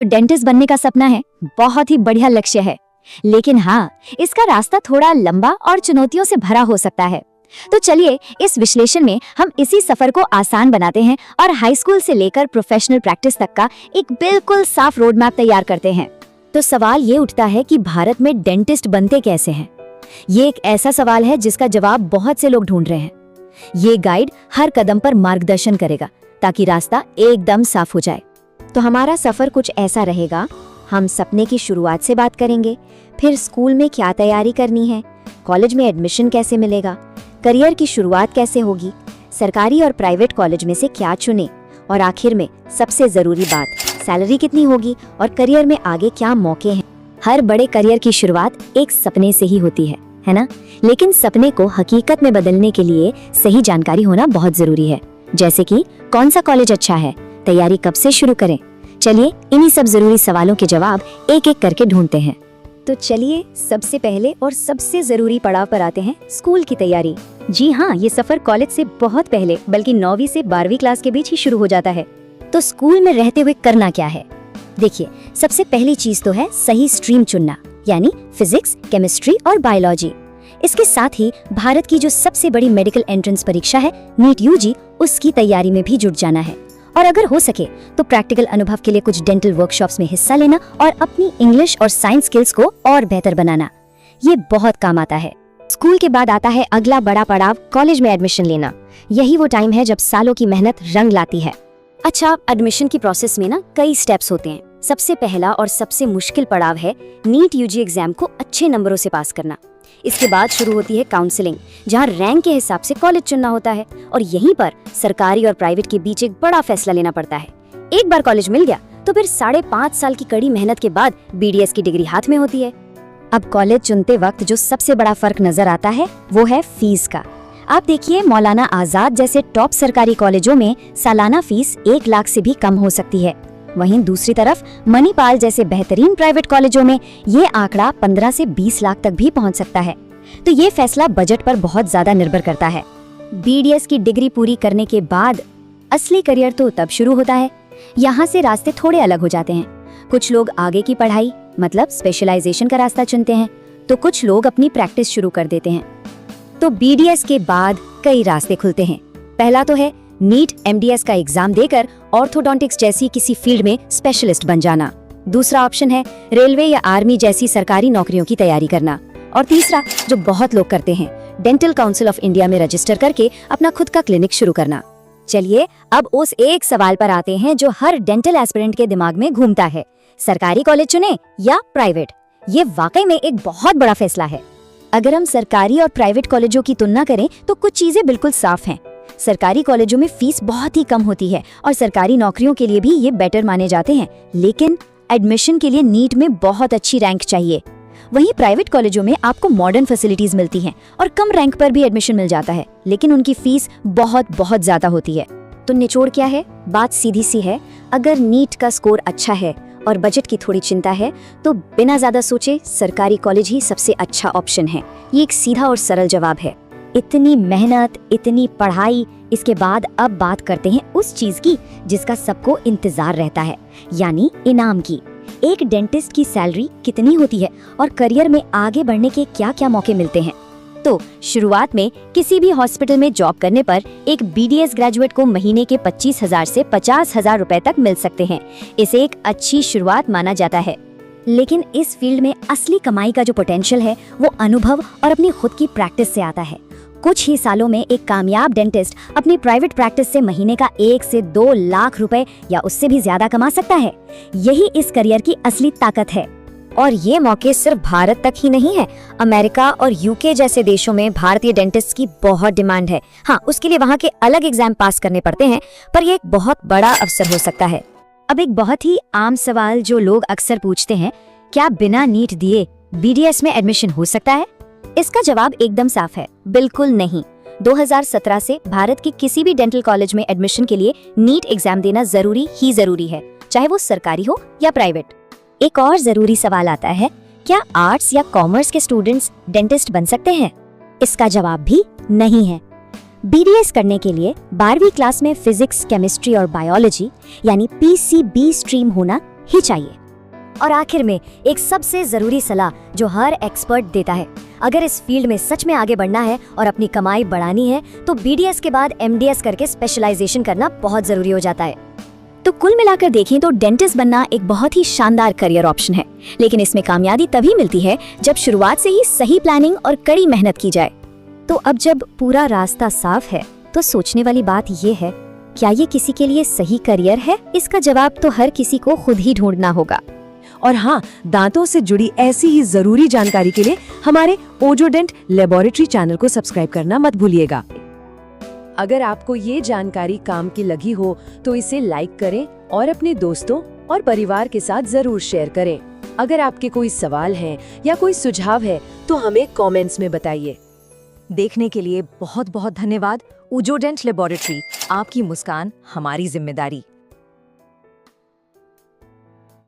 Dentist बनने का सपना है, बहुत ही बढ़िया लक्ष्य है। लेकिन हाँ, इसका रास्ता थोड़ा लंबा और चुनौतियों से भरा हो सकता है। तो चलिए इस विश्लेषण में हम इसी सफर को आसान बनाते हैं और हाई स्कूल से लेकर प्रोफेशनल प्रैक्टिस तक का एक बिल्कुल साफ रोड मैप तैयार करते हैं। तो सवाल ये उठता है कि भारत में डेंटिस्ट बनते कैसे हैं? ये एक ऐसा सवाल है जिसका जवाब बहुत से लोग ढूंढ रहे हैं। ये गाइड हर कदम पर मार्गदर्शन करेगा ताकि रास्ता एकदम साफ हो जाए। तो हमारा सफर कुछ ऐसा रहेगा। हम सपने की शुरुआत से बात करेंगे, फिर स्कूल में क्या तैयारी करनी है, कॉलेज में एडमिशन कैसे मिलेगा, करियर की शुरुआत कैसे होगी, सरकारी और प्राइवेट कॉलेज में से क्या चुने, और आखिर में सबसे जरूरी बात, सैलरी कितनी होगी और करियर में आगे क्या मौके हैं। हर बड़े करियर की शुरुआत एक सपने से ही होती है ना? लेकिन सपने को हकीकत में बदलने के लिए सही जानकारी होना बहुत जरूरी है। जैसे कि कौन सा कॉलेज अच्छा है, तैयारी कब से शुरू करें। चलिए इन्हीं सब जरूरी सवालों के जवाब एक एक करके ढूंढते हैं। तो चलिए सबसे पहले और सबसे जरूरी पड़ाव पर आते हैं, स्कूल की तैयारी। जी हाँ, ये सफर कॉलेज से बहुत पहले बल्कि 9वीं से 12वीं क्लास के बीच ही शुरू हो जाता है। तो स्कूल में रहते हुए करना क्या है? देखिए, सबसे पहली चीज तो है सही स्ट्रीम चुनना, यानी फिजिक्स, केमिस्ट्री और बायोलॉजी। इसके साथ ही भारत की जो सबसे बड़ी मेडिकल एंट्रेंस परीक्षा है नीट यूजी, उसकी तैयारी में भी जुट जाना है। और अगर हो सके तो प्रैक्टिकल अनुभव के लिए कुछ डेंटल वर्कशॉप्स में हिस्सा लेना और अपनी इंग्लिश और साइंस स्किल्स को और बेहतर बनाना, ये बहुत काम आता है। स्कूल के बाद आता है अगला बड़ा पड़ाव, कॉलेज में एडमिशन लेना। यही वो टाइम है जब सालों की मेहनत रंग लाती है। अच्छा, एडमिशन की प्रोसेस में ना कई स्टेप्स होते हैं। सबसे पहला और सबसे मुश्किल पड़ाव है नीट यूजी एग्जाम को अच्छे नंबरों से पास करना। इसके बाद शुरू होती है काउंसलिंग, जहां रैंक के हिसाब से कॉलेज चुनना होता है और यहीं पर सरकारी और प्राइवेट के बीच एक बड़ा फैसला लेना पड़ता है। एक बार कॉलेज मिल गया तो फिर 5.5 साल की कड़ी मेहनत के बाद बीडीएस की डिग्री हाथ में होती है। अब कॉलेज चुनते वक्त जो सबसे बड़ा फर्क नजर आता है वो है फीस का। आप देखिए, मौलाना आजाद जैसे टॉप सरकारी कॉलेजों में सालाना फीस 1 लाख से भी कम हो सकती है। वहीं दूसरी तरफ मणिपाल जैसे बेहतरीन प्राइवेट कॉलेजों में ये आंकड़ा 15 से 20 लाख तक भी पहुंच सकता है। तो ये फैसला बजट पर बहुत ज्यादा निर्भर करता है। बीडीएस की डिग्री पूरी करने के बाद असली करियर तो तब शुरू होता है। यहाँ से रास्ते थोड़े अलग हो जाते हैं। कुछ लोग आगे की पढ़ाई मतलब स्पेशलाइजेशन का रास्ता चुनते हैं, तो कुछ लोग अपनी प्रैक्टिस शुरू कर देते हैं। तो बीडीएस के बाद कई रास्ते खुलते हैं। पहला तो है नीट एमडीएस का एग्जाम देकर ऑर्थोडोंटिक्स जैसी किसी फील्ड में स्पेशलिस्ट बन जाना। दूसरा ऑप्शन है रेलवे या आर्मी जैसी सरकारी नौकरियों की तैयारी करना। और तीसरा, जो बहुत लोग करते हैं, डेंटल काउंसिल ऑफ इंडिया में रजिस्टर करके अपना खुद का क्लिनिक शुरू करना। चलिए अब उस एक सवाल पर आते हैं जो हर डेंटल एस्पिरेंट के दिमाग में घूमता है, सरकारी कॉलेज चुने या प्राइवेट। ये वाकई में एक बहुत बड़ा फैसला है। अगर हम सरकारी और प्राइवेट कॉलेजों की तुलना करें तो कुछ चीजें बिल्कुल साफ हैं। सरकारी कॉलेजों में फीस बहुत ही कम होती है और सरकारी नौकरियों के लिए भी ये बेटर माने जाते हैं, लेकिन एडमिशन के लिए नीट में बहुत अच्छी रैंक चाहिए। वहीं प्राइवेट कॉलेजों में आपको मॉडर्न फैसिलिटीज मिलती हैं और कम रैंक पर भी एडमिशन मिल जाता है, लेकिन उनकी फीस बहुत बहुत ज्यादा होती है। तो निचोड़ क्या है? बात सीधी सी है, अगर नीट का स्कोर अच्छा है और बजट की थोड़ी चिंता है तो बिना ज्यादा सोचे सरकारी कॉलेज ही सबसे अच्छा ऑप्शन है। ये एक सीधा और सरल जवाब है। इतनी मेहनत, इतनी पढ़ाई, इसके बाद अब बात करते हैं उस चीज की जिसका सबको इंतजार रहता है, यानी इनाम की। एक डेंटिस्ट की सैलरी कितनी होती है और करियर में आगे बढ़ने के क्या क्या मौके मिलते हैं? तो शुरुआत में किसी भी हॉस्पिटल में जॉब करने पर एक बीडीएस ग्रेजुएट को महीने के 25,000 से 50,000 रुपए तक मिल सकते हैं। इसे एक अच्छी शुरुआत माना जाता है। लेकिन इस फील्ड में असली कमाई का जो पोटेंशियल है वो अनुभव और अपनी खुद की प्रैक्टिस से आता है। कुछ ही सालों में एक कामयाब डेंटिस्ट अपनी प्राइवेट प्रैक्टिस से महीने का 1 से 2 लाख रुपए या उससे भी ज्यादा कमा सकता है। यही इस करियर की असली ताकत है। और ये मौके सिर्फ भारत तक ही नहीं है। अमेरिका और यूके जैसे देशों में भारतीय डेंटिस्ट की बहुत डिमांड है। हाँ, उसके लिए वहाँ के अलग एग्जाम पास करने पड़ते हैं, पर यह एक बहुत बड़ा अवसर हो सकता है। अब एक बहुत ही आम सवाल जो लोग अक्सर पूछते हैं, क्या बिना नीट दिए बीडीएस में एडमिशन हो सकता है? इसका जवाब एकदम साफ है, बिल्कुल नहीं। 2017 से भारत के किसी भी डेंटल कॉलेज में एडमिशन के लिए नीट एग्जाम देना जरूरी है, चाहे वो सरकारी हो या प्राइवेट। एक और जरूरी सवाल आता है, क्या आर्ट्स या कॉमर्स के स्टूडेंट्स डेंटिस्ट बन सकते हैं? इसका जवाब भी नहीं है। बीडीएस करने के लिए 12वीं क्लास में फिजिक्स, केमिस्ट्री और बायोलॉजी यानी पीसीबी स्ट्रीम होना ही चाहिए। और आखिर में एक सबसे जरूरी सलाह जो हर एक्सपर्ट देता है, अगर इस फील्ड में सच में आगे बढ़ना है और अपनी कमाई बढ़ानी है तो BDS के बाद MDS करके स्पेशलाइजेशन करना बहुत जरूरी हो जाता है। तो कुल मिलाकर देखें तो डेंटिस्ट बनना एक बहुत ही शानदार करियर ऑप्शन है, लेकिन इसमें कामयाबी तभी मिलती है जब शुरुआत से ही सही प्लानिंग और कड़ी मेहनत की जाए। तो अब जब पूरा रास्ता साफ है तो सोचने वाली बात ये है, क्या ये किसी के लिए सही करियर है? इसका जवाब तो हर किसी को खुद ही ढूंढना होगा। और हाँ, दांतों से जुड़ी ऐसी ही जरूरी जानकारी के लिए हमारे ओजोडेंट लेबोरेटरी चैनल को सब्सक्राइब करना मत भूलिएगा। अगर आपको ये जानकारी काम की लगी हो तो इसे लाइक करें और अपने दोस्तों और परिवार के साथ जरूर शेयर करें। अगर आपके कोई सवाल हैं या कोई सुझाव है तो हमें कमेंट्स में बताइए। देखने के लिए बहुत बहुत धन्यवाद। ओजोडेंट लेबोरेटरी, आपकी मुस्कान हमारी जिम्मेदारी।